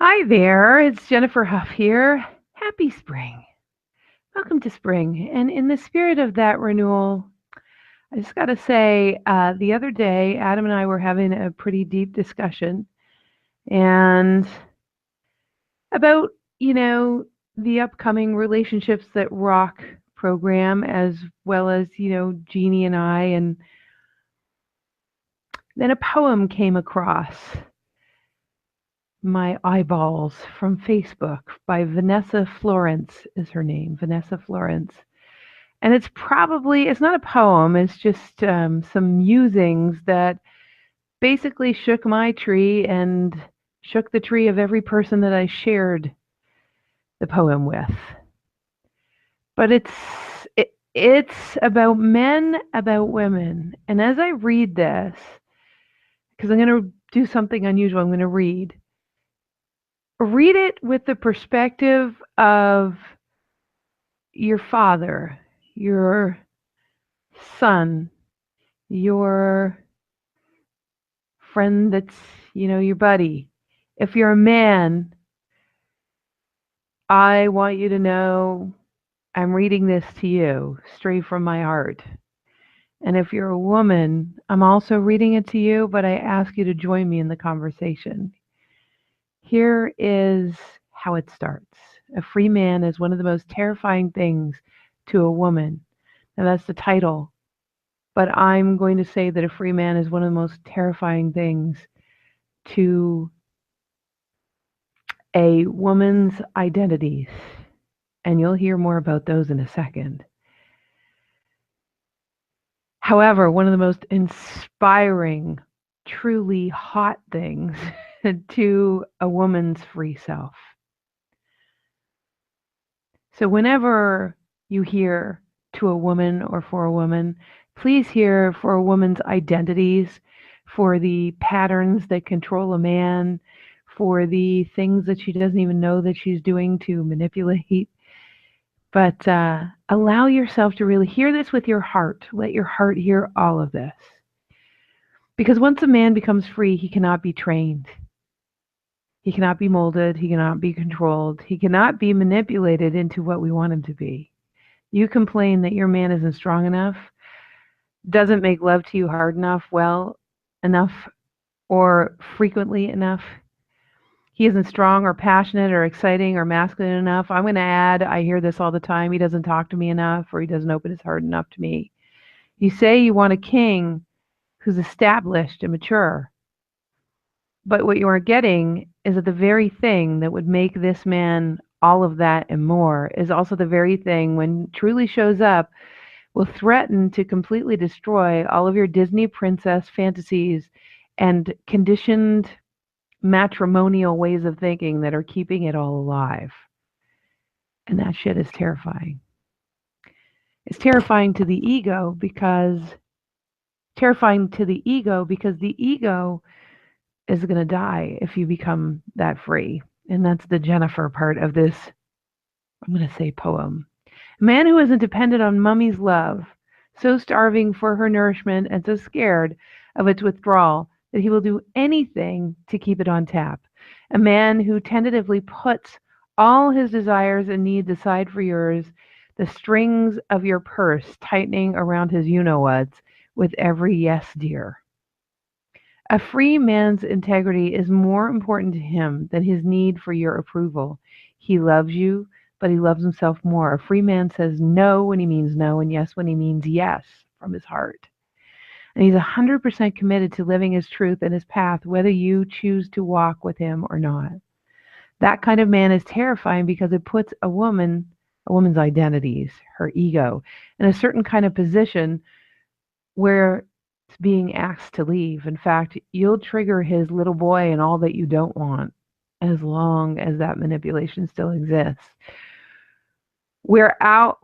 Hi there, it's Jennifer Hough here. Happy spring. Welcome to spring. And in the spirit of that renewal, I just got to say, the other day, Adam and I were having a pretty deep discussion and about, you know, the upcoming Relationships That Rock program, as well as, Jeannie and I. And then a poem came across my eyeballs from Facebook by Vanessa Florence is her name, Vanessa Florence. And it's not a poem, it's just some musings that basically shook my tree and shook the tree of every person that I shared the poem with. But it's about men, about women. And as I read this, because I'm going to do something unusual, I'm going to read it with the perspective of your father, your son, your friend that's, your buddy. If you're a man, I want you to know I'm reading this to you straight from my heart. And if you're a woman, I'm also reading it to you, but I ask you to join me in the conversation. Here is how it starts. A free man is one of the most terrifying things to a woman. Now, that's the title. But I'm going to say that a free man is one of the most terrifying things to a woman's identities. And you'll hear more about those in a second. However, one of the most inspiring, truly hot things to a woman's free self. So whenever you hear to a woman or for a woman, please hear for a woman's identities, for the patterns that control a man, for the things that she doesn't even know that she's doing to manipulate. But allow yourself to really hear this with your heart. Let your heart hear all of this. Because once a man becomes free, he cannot be trained. He cannot be molded. He cannot be controlled. He cannot be manipulated into what we want him to be. You complain that your man isn't strong enough, doesn't make love to you hard enough, well enough, or frequently enough. He isn't strong or passionate or exciting or masculine enough. I'm going to add, I hear this all the time. He doesn't talk to me enough, or he doesn't open his heart enough to me. You say you want a king who's established and mature. But what you are getting is that the very thing that would make this man all of that and more is also the very thing, when truly shows up, will threaten to completely destroy all of your Disney princess fantasies and conditioned matrimonial ways of thinking that are keeping it all alive. And that shit is terrifying. It's terrifying to the ego because the ego is going to die if you become that free. And that's the Jennifer part of this, I'm going to say, poem. A man who isn't dependent on mummy's love, so starving for her nourishment and so scared of its withdrawal that he will do anything to keep it on tap. A man who tentatively puts all his desires and needs aside for yours, the strings of your purse tightening around his you-know-whats with every yes, dear. A free man's integrity is more important to him than his need for your approval. He loves you, but he loves himself more. A free man says no when he means no and yes when he means yes from his heart. And he's 100% committed to living his truth and his path, whether you choose to walk with him or not. That kind of man is terrifying because it puts a woman's identities, her ego, in a certain kind of position where it's being asked to leave. In fact, you'll trigger his little boy and all that you don't want as long as that manipulation still exists. Where our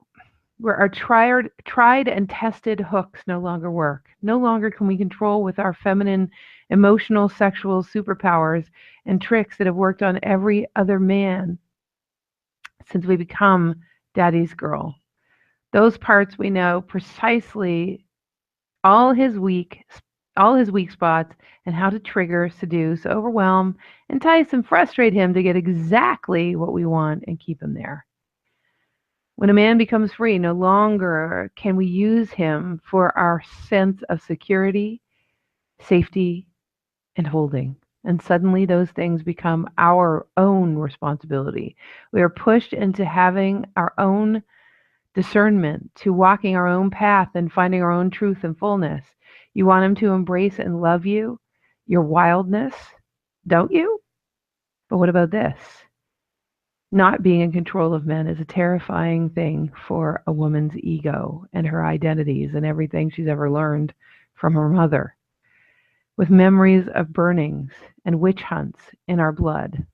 tried and tested hooks no longer work. No longer can we control with our feminine, emotional, sexual superpowers and tricks that have worked on every other man since we become daddy's girl. Those parts we know precisely all his weak, all his weak spots, and how to trigger, seduce, overwhelm, entice, and frustrate him to get exactly what we want and keep him there. When a man becomes free, no longer can we use him for our sense of security, safety, and holding. And suddenly those things become our own responsibility. We are pushed into having our own discernment, to walking our own path and finding our own truth and fullness. You want him to embrace and love you, your wildness, don't you? But what about this? Not being in control of men is a terrifying thing for a woman's ego and her identities and everything she's ever learned from her mother. With memories of burnings and witch hunts in our blood,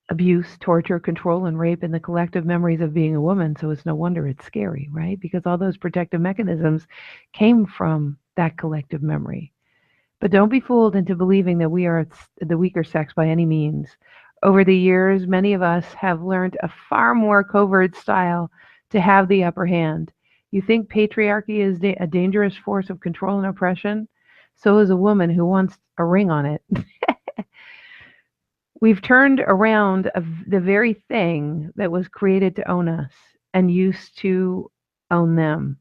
abuse, torture, control, and rape, and the collective memories of being a woman. So it's no wonder it's scary, right? Because all those protective mechanisms came from that collective memory. But don't be fooled into believing that we are the weaker sex by any means. Over the years, many of us have learned a far more covert style to have the upper hand. You think patriarchy is a dangerous force of control and oppression? So is a woman who wants a ring on it. We've turned around the very thing that was created to own us and used to own them.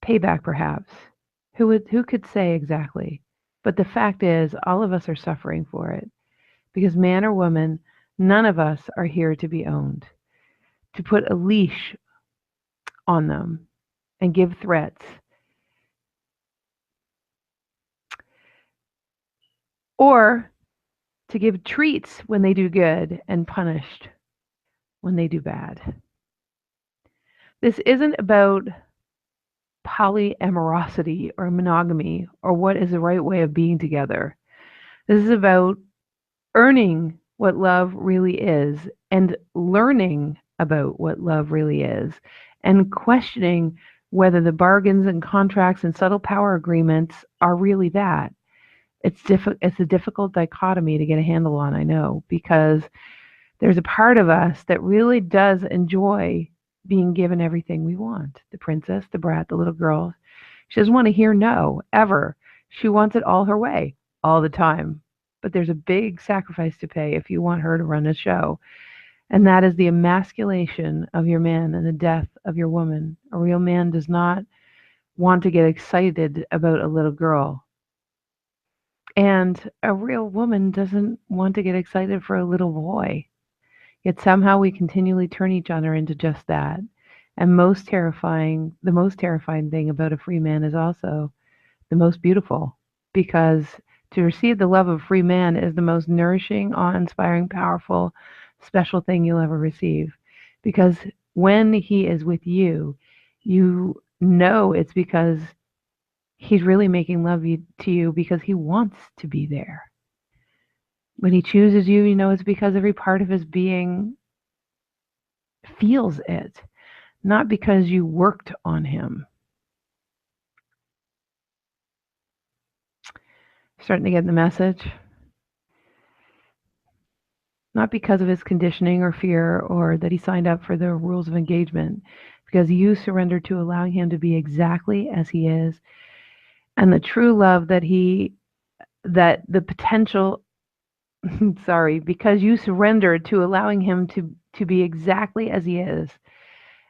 Payback, perhaps. Who could say exactly? But the fact is, all of us are suffering for it. Because man or woman, none of us are here to be owned. To put a leash on them and give threats. Or to give treats when they do good and punished when they do bad. This isn't about polyamorosity or monogamy or what is the right way of being together. This is about earning what love really is and learning about what love really is and questioning whether the bargains and contracts and subtle power agreements are really that. It's a difficult dichotomy to get a handle on, I know, because there's a part of us that really does enjoy being given everything we want. The princess, the brat, the little girl. She doesn't want to hear no, ever. She wants it all her way, all the time. But there's a big sacrifice to pay if you want her to run a show. And that is the emasculation of your man and the death of your woman. A real man does not want to get excited about a little girl. And a real woman doesn't want to get excited for a little boy. Yet somehow we continually turn each other into just that. And the most terrifying thing about a free man is also the most beautiful, because to receive the love of a free man is the most nourishing, awe-inspiring, powerful, special thing you'll ever receive. Because when he is with you, you know it's because he's really making love to you because he wants to be there. When he chooses you, you know it's because every part of his being feels it, not because you worked on him. Starting to get the message? Not because of his conditioning or fear or that he signed up for the rules of engagement, because you surrendered to allowing him to be exactly as he is. And the true love that the potential, sorry, because you surrendered to allowing him to be exactly as he is.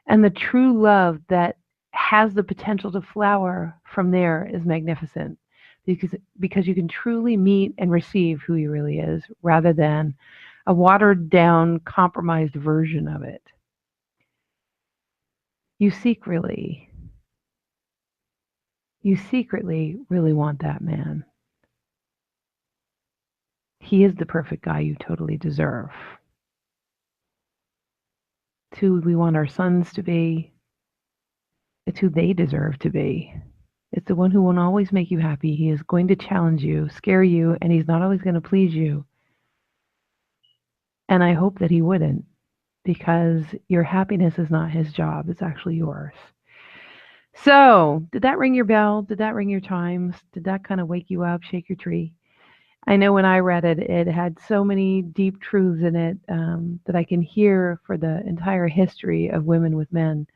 And the true love that has the potential to flower from there is magnificent, because you can truly meet and receive who he really is rather than a watered down, compromised version of it. You secretly really want that man. He is the perfect guy you totally deserve. It's who we want our sons to be. It's who they deserve to be. It's the one who won't always make you happy. He is going to challenge you, scare you, and he's not always going to please you. And I hope that he wouldn't, because your happiness is not his job. It's actually yours. So, did that ring your bell? Did that ring your chimes? Did that kind of wake you up, shake your tree? I know when I read it, it had so many deep truths in it that I can hear for the entire history of women with men.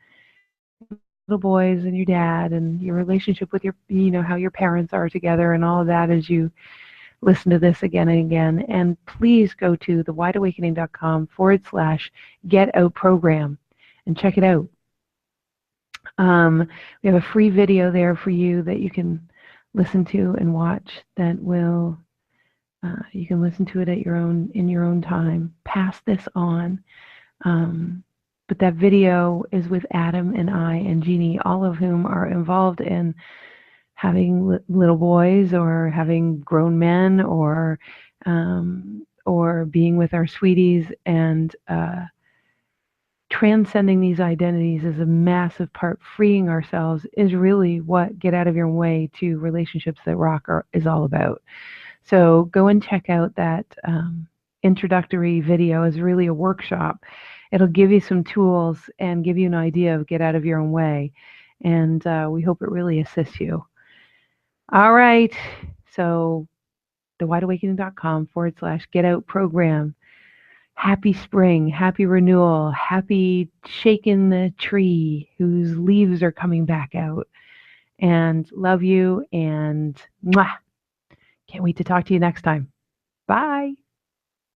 little boys and your dad and your relationship with your, how your parents are together and all of that as you listen to this again and again. And please go to thewideawakening.com/get out program and check it out. We have a free video there for you that you can listen to and watch that will, you can listen to it in your own time. Pass this on. But that video is with Adam and I and Jeannie, all of whom are involved in having little boys or having grown men or being with our sweeties, and transcending these identities is a massive part. Freeing ourselves is really what Get Out of Your Way to Relationships That Rock is all about. So go and check out that introductory video. Is really a workshop. It'll give you some tools and give you an idea of get out of your own way. And we hope it really assists you. All right. So thewideawakening.com/get out program. Happy spring, happy renewal, happy shaking the tree whose leaves are coming back out. And love you, and mwah. Can't wait to talk to you next time. Bye.